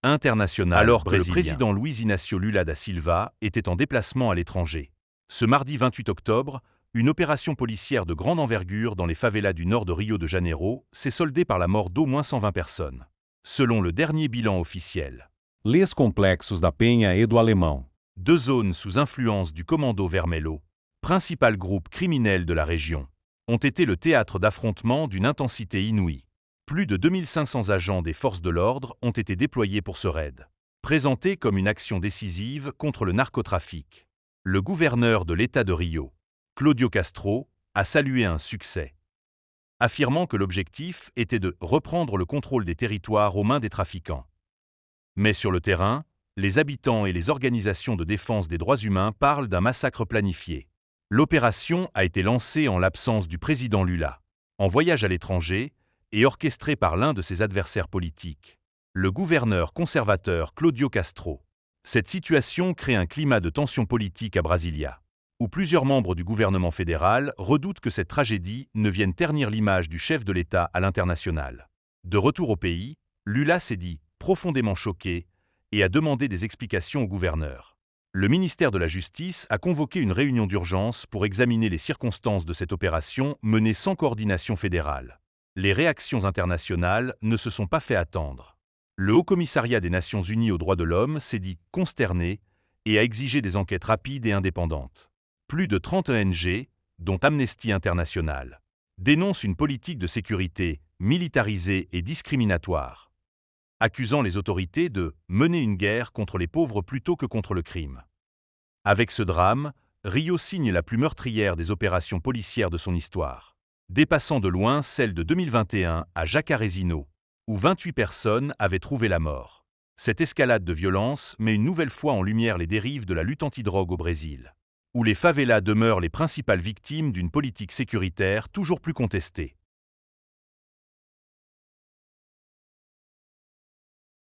international alors que le brésilien. président Luiz Inácio Lula da Silva était en déplacement à l'étranger. Ce mardi 28 octobre, une opération policière de grande envergure dans les favelas du nord de Rio de Janeiro s'est soldée par la mort d'au moins 120 personnes. Selon le dernier bilan officiel. Les complexos da Penha et do Alemão. 2 zones sous influence du Commando Vermelho, principal groupe criminel de la région, ont été le théâtre d'affrontements d'une intensité inouïe. Plus de 2500 agents des forces de l'ordre ont été déployés pour ce raid, présenté comme une action décisive contre le narcotrafic. Le gouverneur de l'État de Rio, Cláudio Castro, a salué un succès, affirmant que l'objectif était de reprendre le contrôle des territoires aux mains des trafiquants. Mais sur le terrain, les habitants et les organisations de défense des droits humains parlent d'un massacre planifié. L'opération a été lancée en l'absence du président Lula, en voyage à l'étranger et orchestrée par l'un de ses adversaires politiques, le gouverneur conservateur Cláudio Castro. Cette situation crée un climat de tension politique à Brasilia, où plusieurs membres du gouvernement fédéral redoutent que cette tragédie ne vienne ternir l'image du chef de l'État à l'international. De retour au pays, Lula s'est dit profondément choqué et a demandé des explications au gouverneur. Le ministère de la Justice a convoqué une réunion d'urgence pour examiner les circonstances de cette opération menée sans coordination fédérale. Les réactions internationales ne se sont pas fait attendre. Le Haut-Commissariat des Nations Unies aux droits de l'homme s'est dit consterné et a exigé des enquêtes rapides et indépendantes. Plus de 30 ONG, dont Amnesty International, dénoncent une politique de sécurité militarisée et discriminatoire, accusant les autorités de mener une guerre contre les pauvres plutôt que contre le crime. Avec ce drame, Rio signe la plus meurtrière des opérations policières de son histoire, dépassant de loin celle de 2021 à Jacarezinho, où 28 personnes avaient trouvé la mort. Cette escalade de violence met une nouvelle fois en lumière les dérives de la lutte antidrogue au Brésil, où les favelas demeurent les principales victimes d'une politique sécuritaire toujours plus contestée.